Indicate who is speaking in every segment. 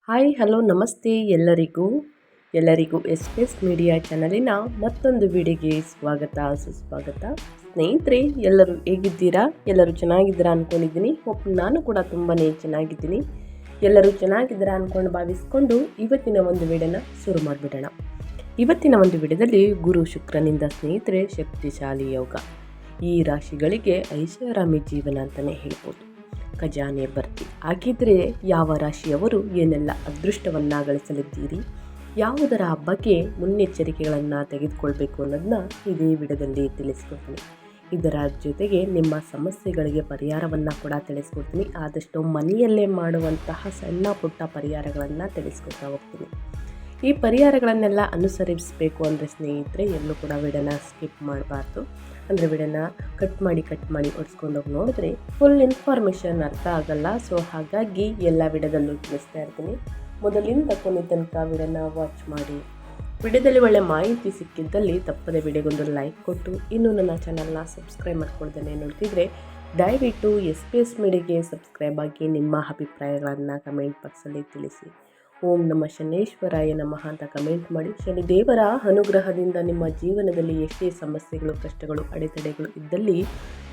Speaker 1: Hi hello ನಮಸ್ತೆ ಎಲ್ಲರಿಗೂ S media ಚಾನಲಿನ ಮತ್ತೊಂದು ವಿಡಿಯೋಗೆ ಸ್ವಾಗತ ಸುಸ್ವಾಗತ. ಸ್ನೇಹಿತರೆ, ಎಲ್ಲರೂ ಹೇಗಿದ್ದೀರಾ? ಎಲ್ಲರೂ ಚೆನ್ನಾಗಿದ್ದೀರಾ ಅಂದ್ಕೊಂಡಿದ್ದೀನಿ. ನಾನು ಕೂಡ ತುಂಬಾ ಚೆನ್ನಾಗಿದ್ದೀನಿ. ಎಲ್ಲರೂ ಚೆನ್ನಾಗಿದ್ದೀರಾ ಅಂದ್ಕೊಂಡು ಭಾವಿಸ್ಕೊಂಡು ಇವತ್ತಿನ ಒಂದು ವಿಡಿಯೋನ ಶುರು ಮಾಡಿಬಿಡೋಣ. ಇವತ್ತಿನ ಒಂದು ವಿಡಿಯೋದಲ್ಲಿ ಗುರು ಶುಕ್ರನಿಂದ ಸ್ನೇಹಿತರೆ ಶಕ್ತಿಶಾಲಿ ಯೋಗ. ಈ ರಾಶಿಗಳಿಗೆ ಐಷಾರಾಮಿ ಜೀವನ ಅಂತಲೇ ಹೇಳ್ಬೋದು. ಖಜಾನೆ ಭರ್ತಿ. ಹಾಗಿದ್ರೆ ಯಾವ ರಾಶಿಯವರು ಏನೆಲ್ಲ ಅದೃಷ್ಟವನ್ನು ಗಳಿಸಲಿದ್ದೀರಿ, ಯಾವುದರ ಬಗ್ಗೆ ಮುನ್ನೆಚ್ಚರಿಕೆಗಳನ್ನು ತೆಗೆದುಕೊಳ್ಬೇಕು ಅನ್ನೋದನ್ನ ಇದೇ ವಿಡಿಯೋದಲ್ಲಿ ತಿಳಿಸ್ಕೊಡ್ತೀನಿ. ಇದರ ಜೊತೆಗೆ ನಿಮ್ಮ ಸಮಸ್ಯೆಗಳಿಗೆ ಪರಿಹಾರವನ್ನು ಕೂಡ ತಿಳಿಸ್ಕೊಡ್ತೀನಿ. ಆದಷ್ಟು ಮನೆಯಲ್ಲೇ ಮಾಡುವಂತಹ ಸಣ್ಣ ಪುಟ್ಟ ಪರಿಹಾರಗಳನ್ನು ತಿಳಿಸ್ಕೊಡ್ತಾ ಹೋಗ್ತೀನಿ. ಈ ಪರಿಹಾರಗಳನ್ನೆಲ್ಲ ಅನುಸರಿಸಬೇಕು ಅಂದರೆ ಸ್ನೇಹಿತರೆ ಎಲ್ಲೂ ಕೂಡ ವಿಡಿಯೋನ ಸ್ಕಿಪ್ ಮಾಡಬಾರ್ದು. ಅಂದರೆ ವಿಡಿಯೋನ ಕಟ್ ಮಾಡಿ ಒಡಿಸ್ಕೊಂಡು ಹೋಗಿ ನೋಡಿದ್ರೆ ಫುಲ್ ಇನ್ಫಾರ್ಮೇಷನ್ ಅರ್ಥ ಆಗಲ್ಲ. ಸೊ ಹಾಗಾಗಿ ಎಲ್ಲ ವಿಡಿಯೋದಲ್ಲೂ ತಿಳಿಸ್ತಾ ಇರ್ತೀನಿ. ಮೊದಲಿಂದ ಕೊನೆ ತನಕ ವಿಡಿಯೋನ ವಾಚ್ ಮಾಡಿ. ವಿಡಿಯೋದಲ್ಲಿ ಒಳ್ಳೆ ಮಾಹಿತಿ ಸಿಕ್ಕಿದ್ದಲ್ಲಿ ತಪ್ಪದೆ ವಿಡಿಯೋಗೊಂದು ಲೈಕ್ ಕೊಟ್ಟು, ಇನ್ನೂ ನನ್ನ ಚಾನಲ್ನ ಸಬ್ಸ್ಕ್ರೈಬ್ ಮಾಡ್ಕೊಳ್ದೇನೆ ನೋಡ್ತಿದ್ರೆ ದಯವಿಟ್ಟು ಎಸ್ ಮೀಡಿಯಾಗೆ ಸಬ್ಸ್ಕ್ರೈಬ್ ಆಗಿ ನಿಮ್ಮ ಅಭಿಪ್ರಾಯಗಳನ್ನು ಕಮೆಂಟ್ ಬಾಕ್ಸಲ್ಲಿ ತಿಳಿಸಿ. ಓಂ ನಮಃ ಶನೇಶ್ವರಾಯ ನಮಃ ಅಂತ ಕಮೆಂಟ್ ಮಾಡಿ. ಶನಿದೇವರ ಅನುಗ್ರಹದಿಂದ ನಿಮ್ಮ ಜೀವನದಲ್ಲಿ ಎಷ್ಟೇ ಸಮಸ್ಯೆಗಳು, ಕಷ್ಟಗಳು, ಅಡೆತಡೆಗಳು ಇದ್ದಲ್ಲಿ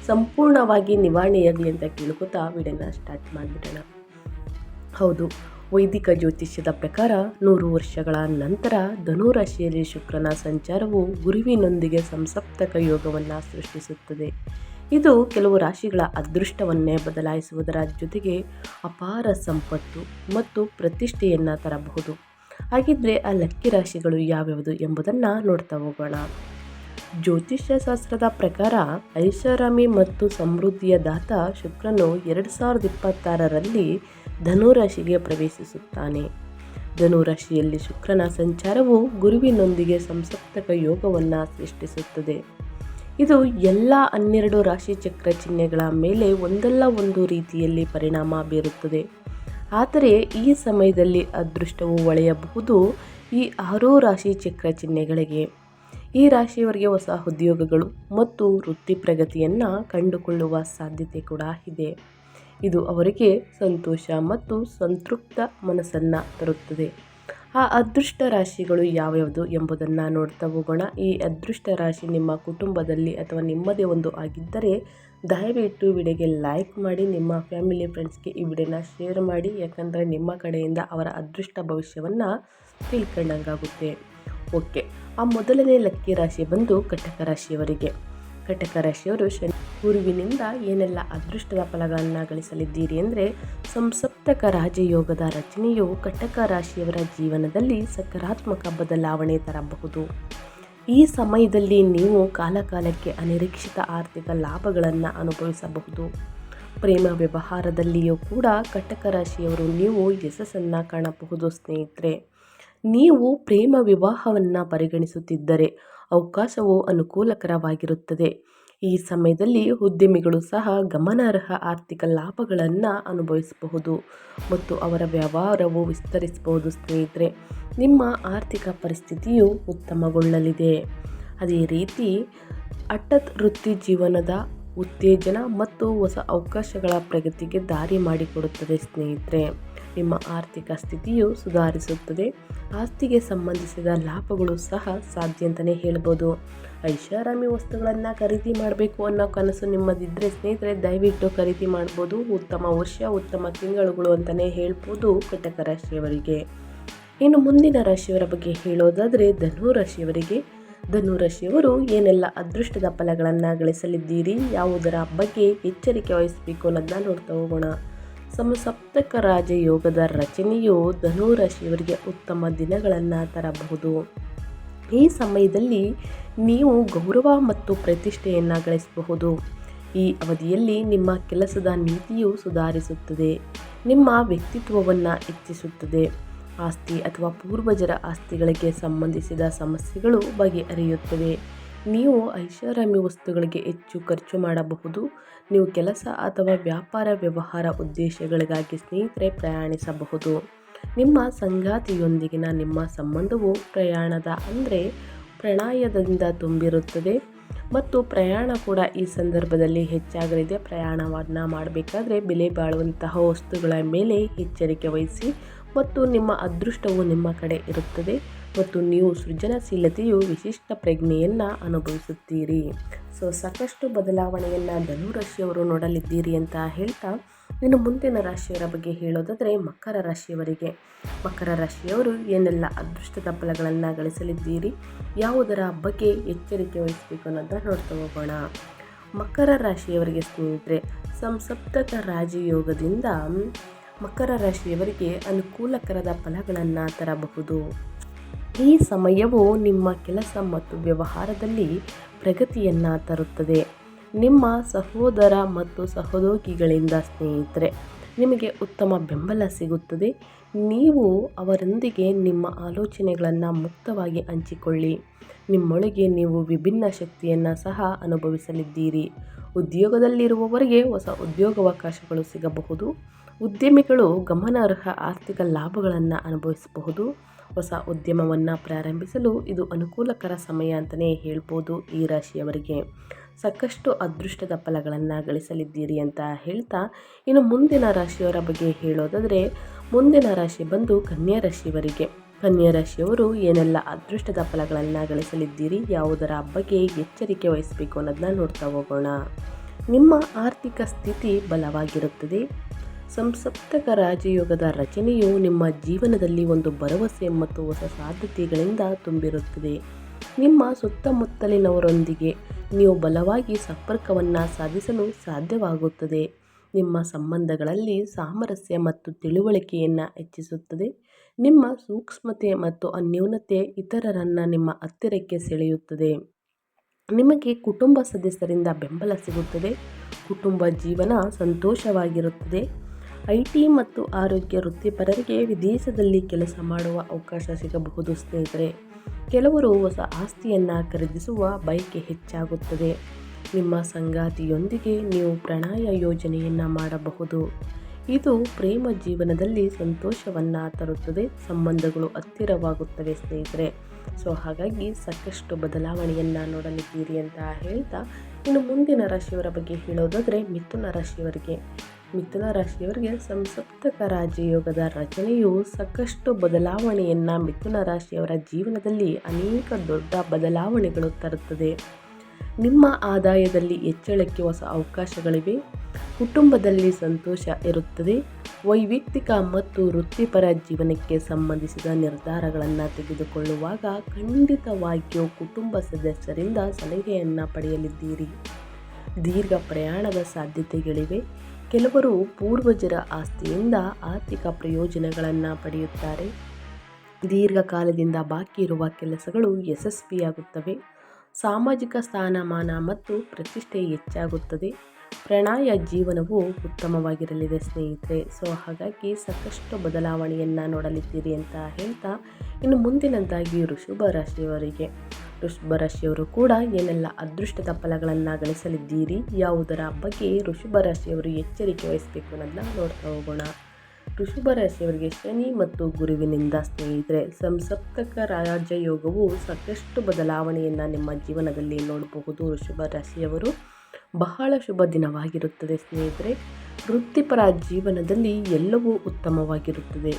Speaker 1: ಸಂಪೂರ್ಣವಾಗಿ ನಿವಾರಣೆಯಾಗಲಿ ಅಂತ ಕೇಳ್ಕೊತಾ ವಿಡಿಯೋನ ಸ್ಟಾರ್ಟ್ ಮಾಡಿಬಿಡೋಣ. ಹೌದು, ವೈದಿಕ ಜ್ಯೋತಿಷ್ಯದ ಪ್ರಕಾರ 100 ವರ್ಷಗಳ ನಂತರ ಧನುರಾಶಿಯಲ್ಲಿ ಶುಕ್ರನ ಸಂಚಾರವು ಗುರುವಿನೊಂದಿಗೆ ಸಂಸಪ್ತಕ ಯೋಗವನ್ನು ಸೃಷ್ಟಿಸುತ್ತದೆ. ಇದು ಕೆಲವು ರಾಶಿಗಳ ಅದೃಷ್ಟವನ್ನೇ ಬದಲಾಯಿಸುವುದರ ಜೊತೆಗೆ ಅಪಾರ ಸಂಪತ್ತು ಮತ್ತು ಪ್ರತಿಷ್ಠೆಯನ್ನು ತರಬಹುದು. ಹಾಗಿದ್ರೆ ಆ ಲಕ್ಕಿ ರಾಶಿಗಳು ಯಾವ್ಯಾವುದು ಎಂಬುದನ್ನು ನೋಡ್ತಾ ಹೋಗೋಣ. ಜ್ಯೋತಿಷ್ಯ ಶಾಸ್ತ್ರದ ಪ್ರಕಾರ ಐಷಾರಾಮಿ ಮತ್ತು ಸಮೃದ್ಧಿಯ ದಾತ ಶುಕ್ರನು 2026ರಲ್ಲಿ ಧನುರಾಶಿಗೆ ಪ್ರವೇಶಿಸುತ್ತಾನೆ. ಧನುರಾಶಿಯಲ್ಲಿ ಶುಕ್ರನ ಸಂಚಾರವು ಗುರುವಿನೊಂದಿಗೆ ಸಂಸಪ್ತಕ ಯೋಗವನ್ನು ಸೃಷ್ಟಿಸುತ್ತದೆ. ಇದು ಎಲ್ಲ 12 ರಾಶಿ ಚಕ್ರ ಚಿಹ್ನೆಗಳ ಮೇಲೆ ಒಂದಲ್ಲ ಒಂದು ರೀತಿಯಲ್ಲಿ ಪರಿಣಾಮ ಬೀರುತ್ತದೆ. ಆದರೆ ಈ ಸಮಯದಲ್ಲಿ ಅದೃಷ್ಟವು ಒಳೆಯಬಹುದು ಈ 6 ರಾಶಿ ಚಕ್ರ ಚಿಹ್ನೆಗಳಿಗೆ. ಈ ರಾಶಿಯವರಿಗೆ ಹೊಸ ಉದ್ಯೋಗಗಳು ಮತ್ತು ವೃತ್ತಿ ಪ್ರಗತಿಯನ್ನು ಕಂಡುಕೊಳ್ಳುವ ಸಾಧ್ಯತೆ ಕೂಡ ಇದೆ. ಇದು ಅವರಿಗೆ ಸಂತೋಷ ಮತ್ತು ಸಂತೃಪ್ತ ಮನಸ್ಸನ್ನು ತರುತ್ತದೆ. ಆ ಅದೃಷ್ಟ ರಾಶಿಗಳು ಯಾವ್ಯಾವುದು ಎಂಬುದನ್ನು ನೋಡ್ತಾ ಹೋಗೋಣ. ಈ ಅದೃಷ್ಟ ರಾಶಿ ನಿಮ್ಮ ಕುಟುಂಬದಲ್ಲಿ ಅಥವಾ ನಿಮ್ಮದೇ ಒಂದು ಆಗಿದ್ದರೆ ದಯವಿಟ್ಟು ವಿಡಿಯೋಗೆ ಲೈಕ್ ಮಾಡಿ, ನಿಮ್ಮ ಫ್ಯಾಮಿಲಿ ಫ್ರೆಂಡ್ಸ್ಗೆ ಈ ವಿಡಿಯೋನ ಶೇರ್ ಮಾಡಿ. ಯಾಕಂದರೆ ನಿಮ್ಮ ಕಡೆಯಿಂದ ಅವರ ಅದೃಷ್ಟ ಭವಿಷ್ಯವನ್ನು ತಿಳ್ಕೊಂಡಂಗಾಗುತ್ತೆ. ಓಕೆ, ಆ ಮೊದಲನೇ ಲಕ್ಕಿ ರಾಶಿ ಬಂದು ಕಟಕ ರಾಶಿಯವರಿಗೆ. ಕಟಕ ರಾಶಿಯವರು ಗುರುವಿನಿಂದ ಏನೆಲ್ಲ ಅದೃಷ್ಟದ ಫಲಗಳನ್ನು ಗಳಿಸಲಿದ್ದೀರಿ ಅಂದರೆ, ಸಂಸಪ್ತಕ ರಾಜಯೋಗದ ರಚನೆಯು ಕಟಕ ರಾಶಿಯವರ ಜೀವನದಲ್ಲಿ ಸಕಾರಾತ್ಮಕ ಬದಲಾವಣೆ ತರಬಹುದು. ಈ ಸಮಯದಲ್ಲಿ ನೀವು ಕಾಲಕಾಲಕ್ಕೆ ಅನಿರೀಕ್ಷಿತ ಆರ್ಥಿಕ ಲಾಭಗಳನ್ನು ಅನುಭವಿಸಬಹುದು. ಪ್ರೇಮ ವ್ಯವಹಾರದಲ್ಲಿಯೂ ಕೂಡ ಕಟಕ ರಾಶಿಯವರು ನೀವು ಯಶಸ್ಸನ್ನು ಕಾಣಬಹುದು. ಸ್ನೇಹಿತರೆ, ನೀವು ಪ್ರೇಮ ವಿವಾಹವನ್ನು ಪರಿಗಣಿಸುತ್ತಿದ್ದರೆ ಅವಕಾಶವು ಅನುಕೂಲಕರವಾಗಿರುತ್ತದೆ. ಈ ಸಮಯದಲ್ಲಿ ಉದ್ಯಮಿಗಳು ಸಹ ಗಮನಾರ್ಹ ಆರ್ಥಿಕ ಲಾಭಗಳನ್ನು ಅನುಭವಿಸಬಹುದು ಮತ್ತು ಅವರ ವ್ಯವಹಾರವು ವಿಸ್ತರಿಸಬಹುದು. ಸ್ನೇಹಿತರೆ, ನಿಮ್ಮ ಆರ್ಥಿಕ ಪರಿಸ್ಥಿತಿಯು ಉತ್ತಮಗೊಳ್ಳಲಿದೆ. ಅದೇ ರೀತಿ ಹಠಾತ್ ವೃತ್ತಿ ಜೀವನದ ಉತ್ತೇಜನ ಮತ್ತು ಹೊಸ ಅವಕಾಶಗಳ ಪ್ರಗತಿಗೆ ದಾರಿ ಮಾಡಿಕೊಡುತ್ತದೆ. ಸ್ನೇಹಿತರೆ, ನಿಮ್ಮ ಆರ್ಥಿಕ ಸ್ಥಿತಿಯು ಸುಧಾರಿಸುತ್ತದೆ. ಆಸ್ತಿಗೆ ಸಂಬಂಧಿಸಿದ ಲಾಭಗಳು ಸಹ ಸಾಧ್ಯ ಅಂತಲೇ ಹೇಳ್ಬೋದು. ಐಷಾರಾಮಿ ವಸ್ತುಗಳನ್ನು ಖರೀದಿ ಮಾಡಬೇಕು ಅನ್ನೋ ಕನಸು ನಿಮ್ಮದಿದ್ದರೆ ಸ್ನೇಹಿತರೆ ದಯವಿಟ್ಟು ಖರೀದಿ ಮಾಡ್ಬೋದು. ಉತ್ತಮ ವರ್ಷ, ಉತ್ತಮ ತಿಂಗಳುಗಳು ಅಂತಲೇ ಹೇಳ್ಬೋದು ಕಟಕ ರಾಶಿಯವರಿಗೆ. ಇನ್ನು ಮುಂದಿನ ರಾಶಿಯವರ ಬಗ್ಗೆ ಹೇಳೋದಾದರೆ ಧನುರಾಶಿಯವರಿಗೆ. ಧನುರಾಶಿಯವರು ಏನೆಲ್ಲ ಅದೃಷ್ಟದ ಫಲಗಳನ್ನು ಗಳಿಸಲಿದ್ದೀರಿ, ಯಾವುದರ ಬಗ್ಗೆ ಎಚ್ಚರಿಕೆ ವಹಿಸಬೇಕು ಅನ್ನೋದನ್ನ ನೋಡ್ತಾ ಹೋಗೋಣ. ಸಮಸಪ್ತಕ ರಾಜಯೋಗದ ರಚನೆಯು ಧನುರಾಶಿಯವರಿಗೆ ಉತ್ತಮ ದಿನಗಳನ್ನು ತರಬಹುದು. ಈ ಸಮಯದಲ್ಲಿ ನೀವು ಗೌರವ ಮತ್ತು ಪ್ರತಿಷ್ಠೆಯನ್ನು ಗಳಿಸಬಹುದು. ಈ ಅವಧಿಯಲ್ಲಿ ನಿಮ್ಮ ಕೆಲಸದ ನೀತಿಯು ಸುಧಾರಿಸುತ್ತದೆ, ನಿಮ್ಮ ವ್ಯಕ್ತಿತ್ವವನ್ನು ಹೆಚ್ಚಿಸುತ್ತದೆ. ಆಸ್ತಿ ಅಥವಾ ಪೂರ್ವಜರ ಆಸ್ತಿಗಳಿಗೆ ಸಂಬಂಧಿಸಿದ ಸಮಸ್ಯೆಗಳು ಬಗೆಹರಿಯುತ್ತವೆ. ನೀವು ಐಷಾರಾಮಿ ವಸ್ತುಗಳಿಗೆ ಹೆಚ್ಚು ಖರ್ಚು ಮಾಡಬಹುದು. ನೀವು ಕೆಲಸ ಅಥವಾ ವ್ಯಾಪಾರ ವ್ಯವಹಾರ ಉದ್ದೇಶಗಳಿಗಾಗಿ ಸ್ನೇಹಿತರೆ ಪ್ರಯಾಣಿಸಬಹುದು. ನಿಮ್ಮ ಸಂಗಾತಿಯೊಂದಿಗಿನ ನಿಮ್ಮ ಸಂಬಂಧವು ಪ್ರಣಯದಿಂದ ತುಂಬಿರುತ್ತದೆ ಮತ್ತು ಪ್ರಯಾಣ ಕೂಡ ಈ ಸಂದರ್ಭದಲ್ಲಿ ಹೆಚ್ಚಾಗಲಿದೆ. ಪ್ರಯಾಣವನ್ನು ಮಾಡಬೇಕಾದ್ರೆ ಬೆಲೆ ಬಾಳುವಂತಹ ವಸ್ತುಗಳ ಮೇಲೆ ಎಚ್ಚರಿಕೆ ವಹಿಸಿ ಮತ್ತು ನಿಮ್ಮ ಅದೃಷ್ಟವು ನಿಮ್ಮ ಕಡೆ ಇರುತ್ತದೆ ಮತ್ತು ನೀವು ಸೃಜನಶೀಲತೆಯು ವಿಶಿಷ್ಟ ಪ್ರಜ್ಞೆಯನ್ನು ಅನುಭವಿಸುತ್ತೀರಿ. ಸಾಕಷ್ಟು ಬದಲಾವಣೆಯನ್ನು ಧನುರಾಶಿಯವರು ನೋಡಲಿದ್ದೀರಿ ಅಂತ ಹೇಳ್ತಾ, ಇನ್ನು ಮುಂದಿನ ರಾಶಿಯವರ ಬಗ್ಗೆ ಹೇಳೋದಾದರೆ ಮಕರ ರಾಶಿಯವರಿಗೆ. ಮಕರ ರಾಶಿಯವರು ಏನೆಲ್ಲ ಅದೃಷ್ಟದ ಫಲಗಳನ್ನು ಗಳಿಸಲಿದ್ದೀರಿ, ಯಾವುದರ ಬಗ್ಗೆ ಎಚ್ಚರಿಕೆ ವಹಿಸಬೇಕು ಅನ್ನೋದನ್ನ ನೋಡ್ತಾ ಹೋಗೋಣ. ಮಕರ ರಾಶಿಯವರಿಗೆ ಸ್ನೇಹಿತರೆ, ಸಂಸಪ್ತಕ ರಾಜಯೋಗದಿಂದ ಮಕರ ರಾಶಿಯವರಿಗೆ ಅನುಕೂಲಕರದ ಫಲಗಳನ್ನು ತರಬಹುದು. ಈ ಸಮಯವು ನಿಮ್ಮ ಕೆಲಸ ಮತ್ತು ವ್ಯವಹಾರದಲ್ಲಿ ಪ್ರಗತಿಯನ್ನು ತರುತ್ತದೆ. ನಿಮ್ಮ ಸಹೋದರ ಮತ್ತು ಸಹೋದ್ಯೋಗಿಗಳಿಂದ ಸ್ನೇಹಿತರೆ ನಿಮಗೆ ಉತ್ತಮ ಬೆಂಬಲ ಸಿಗುತ್ತದೆ. ನೀವು ಅವರೊಂದಿಗೆ ನಿಮ್ಮ ಆಲೋಚನೆಗಳನ್ನು ಮುಕ್ತವಾಗಿ ಹಂಚಿಕೊಳ್ಳಿ. ನಿಮ್ಮೊಳಗೆ ನೀವು ವಿಭಿನ್ನ ಶಕ್ತಿಯನ್ನು ಸಹ ಅನುಭವಿಸಲಿದ್ದೀರಿ. ಉದ್ಯೋಗದಲ್ಲಿರುವವರಿಗೆ ಹೊಸ ಉದ್ಯೋಗಾವಕಾಶಗಳು ಸಿಗಬಹುದು. ಉದ್ಯಮಿಗಳು ಗಮನಾರ್ಹ ಆರ್ಥಿಕ ಲಾಭಗಳನ್ನು ಅನುಭವಿಸಬಹುದು. ಹೊಸ ಉದ್ಯಮವನ್ನು ಪ್ರಾರಂಭಿಸಲು ಇದು ಅನುಕೂಲಕರ ಸಮಯ ಅಂತಲೇ ಹೇಳ್ಬೋದು. ಈ ರಾಶಿಯವರಿಗೆ ಸಾಕಷ್ಟು ಅದೃಷ್ಟದ ಫಲಗಳನ್ನು ಗಳಿಸಲಿದ್ದೀರಿ ಅಂತ ಹೇಳ್ತಾ, ಇನ್ನು ಮುಂದಿನ ರಾಶಿಯವರ ಬಗ್ಗೆ ಹೇಳೋದಾದರೆ ಮುಂದಿನ ರಾಶಿ ಬಂದು ಕನ್ಯಾ ರಾಶಿಯವರಿಗೆ. ಕನ್ಯಾ ರಾಶಿಯವರು ಏನೆಲ್ಲ ಅದೃಷ್ಟದ ಫಲಗಳನ್ನು ಗಳಿಸಲಿದ್ದೀರಿ, ಯಾವುದರ ಬಗ್ಗೆ ಎಚ್ಚರಿಕೆ ವಹಿಸಬೇಕು ಅನ್ನೋದನ್ನ ನೋಡ್ತಾ ಹೋಗೋಣ. ನಿಮ್ಮ ಆರ್ಥಿಕ ಸ್ಥಿತಿ ಬಲವಾಗಿರುತ್ತದೆ. ಸಂಸಪ್ತಕ ರಾಜಯೋಗದ ರಚನೆಯು ನಿಮ್ಮ ಜೀವನದಲ್ಲಿ ಒಂದು ಭರವಸೆ ಮತ್ತು ಹೊಸ ಸಾಧ್ಯತೆಗಳಿಂದ ತುಂಬಿರುತ್ತದೆ. ನಿಮ್ಮ ಸುತ್ತಮುತ್ತಲಿನವರೊಂದಿಗೆ ನೀವು ಬಲವಾಗಿ ಸಂಪರ್ಕವನ್ನು ಸಾಧಿಸಲು ಸಾಧ್ಯವಾಗುತ್ತದೆ. ನಿಮ್ಮ ಸಂಬಂಧಗಳಲ್ಲಿ ಸಾಮರಸ್ಯ ಮತ್ತು ತಿಳುವಳಿಕೆಯನ್ನು ಹೆಚ್ಚಿಸುತ್ತದೆ. ನಿಮ್ಮ ಸೂಕ್ಷ್ಮತೆ ಮತ್ತು ಅನ್ಯೋನ್ಯತೆ ಇತರರನ್ನು ನಿಮ್ಮ ಹತ್ತಿರಕ್ಕೆ ಸೆಳೆಯುತ್ತದೆ. ನಿಮಗೆ ಕುಟುಂಬ ಸದಸ್ಯರಿಂದ ಬೆಂಬಲ ಸಿಗುತ್ತದೆ. ಕುಟುಂಬ ಜೀವನ ಸಂತೋಷವಾಗಿರುತ್ತದೆ. IT ಮತ್ತು ಆರೋಗ್ಯ ವೃತ್ತಿಪರರಿಗೆ ವಿದೇಶದಲ್ಲಿ ಕೆಲಸ ಮಾಡುವ ಅವಕಾಶ ಸಿಗಬಹುದು ಸ್ನೇಹಿತರೆ. ಕೆಲವರು ಹೊಸ ಆಸ್ತಿಯನ್ನು ಖರೀದಿಸುವ ಬಯಕೆ ಹೆಚ್ಚಾಗುತ್ತದೆ. ನಿಮ್ಮ ಸಂಗಾತಿಯೊಂದಿಗೆ ನೀವು ಪ್ರಣಯ ಯೋಜನೆಯನ್ನು ಮಾಡಬಹುದು. ಇದು ಪ್ರೇಮ ಜೀವನದಲ್ಲಿ ಸಂತೋಷವನ್ನು ತರುತ್ತದೆ. ಸಂಬಂಧಗಳು ಹತ್ತಿರವಾಗುತ್ತವೆ ಸ್ನೇಹಿತರೆ. ಹಾಗಾಗಿ ಸಾಕಷ್ಟು ಬದಲಾವಣೆಯನ್ನು ನೋಡಲಿದ್ದೀರಿ ಅಂತ ಹೇಳ್ತಾ, ಇನ್ನು ಮುಂದಿನ ರಾಶಿಯವರ ಬಗ್ಗೆ ಹೇಳೋದಾದರೆ ಮಿಥುನ ರಾಶಿಯವರಿಗೆ. ಮಿಥುನ ರಾಶಿಯವರಿಗೆ ಸಂಸಪ್ತಕ ರಾಜಯೋಗದ ರಚನೆಯು ಸಾಕಷ್ಟು ಬದಲಾವಣೆಯನ್ನು ಮಿಥುನ ರಾಶಿಯವರ ಜೀವನದಲ್ಲಿ ಅನೇಕ ದೊಡ್ಡ ಬದಲಾವಣೆಗಳು ತರುತ್ತದೆ. ನಿಮ್ಮ ಆದಾಯದಲ್ಲಿ ಹೆಚ್ಚಳಕ್ಕೆ ಹೊಸ ಅವಕಾಶಗಳಿವೆ. ಕುಟುಂಬದಲ್ಲಿ ಸಂತೋಷ ಇರುತ್ತದೆ. ವೈಯಕ್ತಿಕ ಮತ್ತು ವೃತ್ತಿಪರ ಜೀವನಕ್ಕೆ ಸಂಬಂಧಿಸಿದ ನಿರ್ಧಾರಗಳನ್ನು ತೆಗೆದುಕೊಳ್ಳುವಾಗ ಖಂಡಿತವಾಗಿಯೂ ಕುಟುಂಬ ಸದಸ್ಯರಿಂದ ಸಲಹೆಯನ್ನು ಪಡೆಯಲಿದ್ದೀರಿ. ದೀರ್ಘ ಪ್ರಯಾಣದ ಸಾಧ್ಯತೆಗಳಿವೆ. ಕೆಲವರು ಪೂರ್ವಜರ ಆಸ್ತಿಯಿಂದ ಆರ್ಥಿಕ ಪ್ರಯೋಜನಗಳನ್ನು ಪಡೆಯುತ್ತಾರೆ. ದೀರ್ಘಕಾಲದಿಂದ ಬಾಕಿ ಇರುವ ಕೆಲಸಗಳು ಯಶಸ್ವಿಯಾಗುತ್ತವೆ. ಸಾಮಾಜಿಕ ಸ್ಥಾನಮಾನ ಮತ್ತು ಪ್ರತಿಷ್ಠೆ ಹೆಚ್ಚಾಗುತ್ತದೆ. ಪ್ರಣಯ ಜೀವನವು ಉತ್ತಮವಾಗಿರಲಿದೆ ಸ್ನೇಹಿತರೆ. ಹಾಗಾಗಿ ಸಾಕಷ್ಟು ಬದಲಾವಣೆಯನ್ನು ನೋಡಲಿದ್ದೀರಿ ಅಂತ ಹೇಳ್ತಾ, ಇನ್ನು ಮುಂದಿನದಾಗಿ ವೃಷಭ ರಾಶಿಯವರಿಗೆ. ವೃಷಭ ರಾಶಿಯವರು ಕೂಡ ಏನೆಲ್ಲ ಅದೃಷ್ಟದ ಫಲಗಳನ್ನು ಗಳಿಸಲಿದ್ದೀರಿ, ಯಾವುದರ ಬಗ್ಗೆ ವೃಷಭ ರಾಶಿಯವರು ಎಚ್ಚರಿಕೆ ವಹಿಸಬೇಕು ಅನ್ನೋದನ್ನ ನೋಡ್ತಾ ಹೋಗೋಣ. ವೃಷಭ ರಾಶಿಯವರಿಗೆ ಶನಿ ಮತ್ತು ಗುರುವಿನಿಂದ ಸ್ನೇಹಿತರೆ ಸಂಸಪ್ತಕ ರಾಜಯೋಗವು ಸಾಕಷ್ಟು ಬದಲಾವಣೆಯನ್ನು ನಿಮ್ಮ ಜೀವನದಲ್ಲಿ ನೋಡಬಹುದು. ವೃಷಭ ರಾಶಿಯವರು ಬಹಳ ಶುಭ ದಿನವಾಗಿರುತ್ತದೆ ಸ್ನೇಹಿತರೆ. ವೃತ್ತಿಪರ ಜೀವನದಲ್ಲಿ ಎಲ್ಲವೂ ಉತ್ತಮವಾಗಿರುತ್ತದೆ.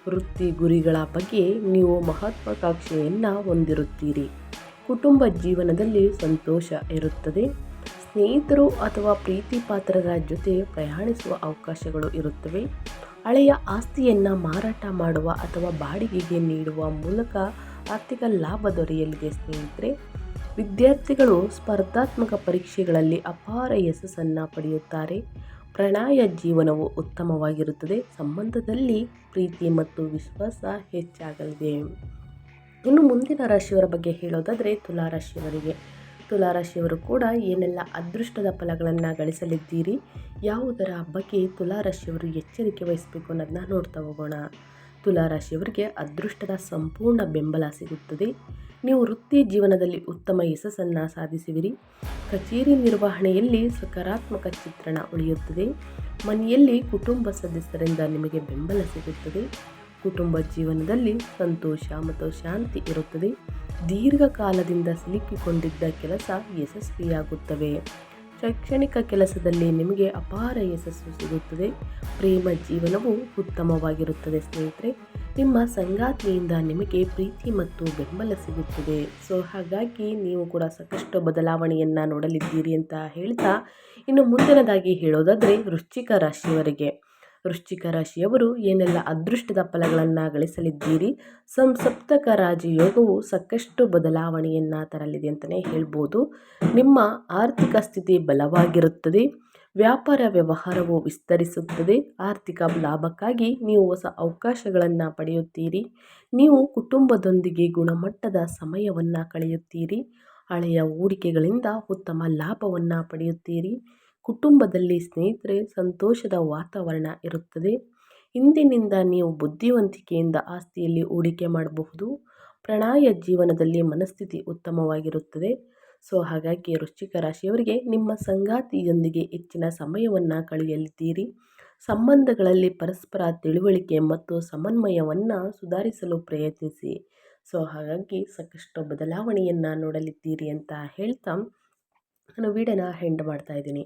Speaker 1: ವೃತ್ತಿ ಗುರಿಗಳ ಬಗ್ಗೆ ನೀವು ಮಹತ್ವಾಕಾಂಕ್ಷೆಯನ್ನು ಹೊಂದಿರುತ್ತೀರಿ. ಕುಟುಂಬ ಜೀವನದಲ್ಲಿ ಸಂತೋಷ ಇರುತ್ತದೆ. ಸ್ನೇಹಿತರು ಅಥವಾ ಪ್ರೀತಿ ಪಾತ್ರರ ಜೊತೆ ಪ್ರಯಾಣಿಸುವ ಅವಕಾಶಗಳು ಇರುತ್ತವೆ. ಹಳೆಯ ಆಸ್ತಿಯನ್ನು ಮಾರಾಟ ಮಾಡುವ ಅಥವಾ ಬಾಡಿಗೆಗೆ ನೀಡುವ ಮೂಲಕ ಆರ್ಥಿಕ ಲಾಭ ದೊರೆಯಲಿದೆ ಸ್ನೇಹಿತರೆ. ವಿದ್ಯಾರ್ಥಿಗಳು ಸ್ಪರ್ಧಾತ್ಮಕ ಪರೀಕ್ಷೆಗಳಲ್ಲಿ ಅಪಾರ ಯಶಸ್ಸನ್ನು ಪಡೆಯುತ್ತಾರೆ. ಪ್ರಣಯ ಜೀವನವು ಉತ್ತಮವಾಗಿರುತ್ತದೆ. ಸಂಬಂಧದಲ್ಲಿ ಪ್ರೀತಿ ಮತ್ತು ವಿಶ್ವಾಸ ಹೆಚ್ಚಾಗಲಿದೆ. ಇನ್ನು ಮುಂದಿನ ರಾಶಿಯವರ ಬಗ್ಗೆ ಹೇಳೋದಾದರೆ ತುಲಾರಾಶಿಯವರಿಗೆ. ತುಲಾರಾಶಿಯವರು ಕೂಡ ಏನೆಲ್ಲ ಅದೃಷ್ಟದ ಫಲಗಳನ್ನು ಗಳಿಸಲಿದ್ದೀರಿ, ಯಾವುದರ ಬಗ್ಗೆ ತುಲಾರಾಶಿಯವರು ಎಚ್ಚರಿಕೆ ವಹಿಸಬೇಕು ಅನ್ನೋದನ್ನ ನೋಡ್ತಾ ಹೋಗೋಣ. ತುಲಾರಾಶಿಯವರಿಗೆ ಅದೃಷ್ಟದ ಸಂಪೂರ್ಣ ಬೆಂಬಲ ಸಿಗುತ್ತದೆ. ನೀವು ವೃತ್ತಿ ಜೀವನದಲ್ಲಿ ಉತ್ತಮ ಯಶಸ್ಸನ್ನು ಸಾಧಿಸುವಿರಿ. ಕಚೇರಿ ನಿರ್ವಹಣೆಯಲ್ಲಿ ಸಕಾರಾತ್ಮಕ ಚಿತ್ರಣ ಉಳಿಯುತ್ತದೆ. ಮನೆಯಲ್ಲಿ ಕುಟುಂಬ ಸದಸ್ಯರಿಂದ ನಿಮಗೆ ಬೆಂಬಲ ಸಿಗುತ್ತದೆ. ಕುಟುಂಬ ಜೀವನದಲ್ಲಿ ಸಂತೋಷ ಮತ್ತು ಶಾಂತಿ ಇರುತ್ತದೆ. ದೀರ್ಘಕಾಲದಿಂದ ಸಿಲುಕಿಕೊಂಡಿದ್ದ ಕೆಲಸ ಯಶಸ್ವಿಯಾಗುತ್ತವೆ. ಶೈಕ್ಷಣಿಕ ಕೆಲಸದಲ್ಲಿ ನಿಮಗೆ ಅಪಾರ ಯಶಸ್ಸು ಸಿಗುತ್ತದೆ. ಪ್ರೇಮ ಜೀವನವು ಉತ್ತಮವಾಗಿರುತ್ತದೆ ಸ್ನೇಹಿತರೆ. ನಿಮ್ಮ ಸಂಗಾತಿಯಿಂದ ನಿಮಗೆ ಪ್ರೀತಿ ಮತ್ತು ಬೆಂಬಲ ಸಿಗುತ್ತದೆ. ಸೊ ಹಾಗಾಗಿ ನೀವು ಕೂಡ ಸಾಕಷ್ಟು ಬದಲಾವಣೆಯನ್ನು ನೋಡಲಿದ್ದೀರಿ ಅಂತ ಹೇಳ್ತಾ, ಇನ್ನು ಮುಂದಿನದಾಗಿ ಹೇಳೋದಾದರೆ ವೃಶ್ಚಿಕ ರಾಶಿಯವರಿಗೆ. ವೃಶ್ಚಿಕ ರಾಶಿಯವರು ಏನೆಲ್ಲ ಅದೃಷ್ಟದ ಫಲಗಳನ್ನು ಗಳಿಸಲಿದ್ದೀರಿ. ಸಂಸಪ್ತಕ ರಾಜಯೋಗವು ಸಾಕಷ್ಟು ಬದಲಾವಣೆಯನ್ನು ತರಲಿದೆ ಅಂತಲೇ ಹೇಳ್ಬೋದು. ನಿಮ್ಮ ಆರ್ಥಿಕ ಸ್ಥಿತಿ ಬಲವಾಗಿರುತ್ತದೆ. ವ್ಯಾಪಾರ ವ್ಯವಹಾರವು ವಿಸ್ತರಿಸುತ್ತದೆ. ಆರ್ಥಿಕ ಲಾಭಕ್ಕಾಗಿ ನೀವು ಹೊಸ ಅವಕಾಶಗಳನ್ನು ಪಡೆಯುತ್ತೀರಿ. ನೀವು ಕುಟುಂಬದೊಂದಿಗೆ ಗುಣಮಟ್ಟದ ಸಮಯವನ್ನು ಕಳೆಯುತ್ತೀರಿ. ಹಳೆಯ ಹೂಡಿಕೆಗಳಿಂದ ಉತ್ತಮ ಲಾಭವನ್ನು ಪಡೆಯುತ್ತೀರಿ. ಕುಟುಂಬದಲ್ಲಿ ಸ್ನೇಹಿತರೆ ಸಂತೋಷದ ವಾತಾವರಣ ಇರುತ್ತದೆ. ಇಂದಿನಿಂದ ನೀವು ಬುದ್ಧಿವಂತಿಕೆಯಿಂದ ಆಸ್ತಿಯಲ್ಲಿ ಹೂಡಿಕೆ ಮಾಡಬಹುದು. ಪ್ರಣಯ ಜೀವನದಲ್ಲಿ ಮನಸ್ಥಿತಿ ಉತ್ತಮವಾಗಿರುತ್ತದೆ. ಸೊ ಹಾಗಾಗಿ ವೃಶ್ಚಿಕ ರಾಶಿಯವರಿಗೆ ನಿಮ್ಮ ಸಂಗಾತಿಯೊಂದಿಗೆ ಹೆಚ್ಚಿನ ಸಮಯವನ್ನು ಕಳೆಯಲಿದ್ದೀರಿ. ಸಂಬಂಧಗಳಲ್ಲಿ ಪರಸ್ಪರ ತಿಳುವಳಿಕೆ ಮತ್ತು ಸಮನ್ವಯವನ್ನು ಸುಧಾರಿಸಲು ಪ್ರಯತ್ನಿಸಿ. ಸೊ ಹಾಗಾಗಿ ಸಾಕಷ್ಟು ಬದಲಾವಣೆಯನ್ನು ನೋಡಲಿದ್ದೀರಿ ಅಂತ ಹೇಳ್ತಾ ನಾನು ವಿಡಿಯೋನ ಎಂಡ್ ಮಾಡ್ತಾ ಇದ್ದೀನಿ.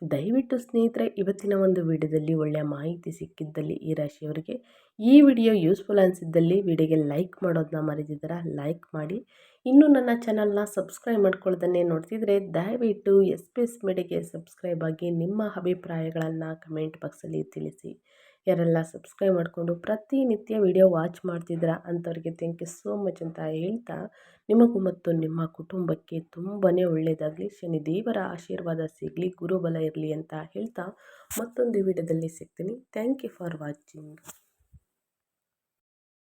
Speaker 1: ದಯವಿಟ್ಟು ಸ್ನೇಹಿತರೆ ಇವತ್ತಿನ ಒಂದು ವಿಡಿಯೋದಲ್ಲಿ ಒಳ್ಳೆಯ ಮಾಹಿತಿ ಸಿಕ್ಕಿದ್ದಲ್ಲಿ ಈ ರಾಶಿಯವರಿಗೆ ಈ ವಿಡಿಯೋ ಯೂಸ್ಫುಲ್ ಅನಿಸಿದ್ದಲ್ಲಿ ವಿಡಿಯೋಗೆ ಲೈಕ್ ಮಾಡೋದನ್ನ ಮರೆತಿದ್ದೀರಾ, ಲೈಕ್ ಮಾಡಿ. ಇನ್ನೂ ನನ್ನ ಚಾನಲ್ನ ಸಬ್ಸ್ಕ್ರೈಬ್ ಮಾಡ್ಕೊಳ್ಳೋದನ್ನೇ ನೋಡ್ತಿದ್ರೆ ದಯವಿಟ್ಟು SPS ಮೀಡಿಯಾಗೆ ಸಬ್ಸ್ಕ್ರೈಬ್ ಆಗಿ ನಿಮ್ಮ ಅಭಿಪ್ರಾಯಗಳನ್ನು ಕಮೆಂಟ್ ಬಾಕ್ಸಲ್ಲಿ ತಿಳಿಸಿ. ಯಾರೆಲ್ಲ ಸಬ್ಸ್ಕ್ರೈಬ್ ಮಾಡಿಕೊಂಡು ಪ್ರತಿನಿತ್ಯ ವಿಡಿಯೋ ವಾಚ್ ಮಾಡ್ತಿದ್ದೀರಾ ಅಂಥವ್ರಿಗೆ ಥ್ಯಾಂಕ್ ಯು ಸೋ ಮಚ್ ಅಂತ ಹೇಳ್ತಾ, ನಿಮಗೂ ಮತ್ತು ನಿಮ್ಮ ಕುಟುಂಬಕ್ಕೆ ತುಂಬಾ ಒಳ್ಳೆಯದಾಗಲಿ, ಶನಿದೇವರ ಆಶೀರ್ವಾದ ಸಿಗಲಿ, ಗುರುಬಲ ಇರಲಿ ಅಂತ ಹೇಳ್ತಾ ಮತ್ತೊಂದು ವಿಡಿಯೋದಲ್ಲಿ ಸಿಗ್ತೀನಿ. Thank you for watching.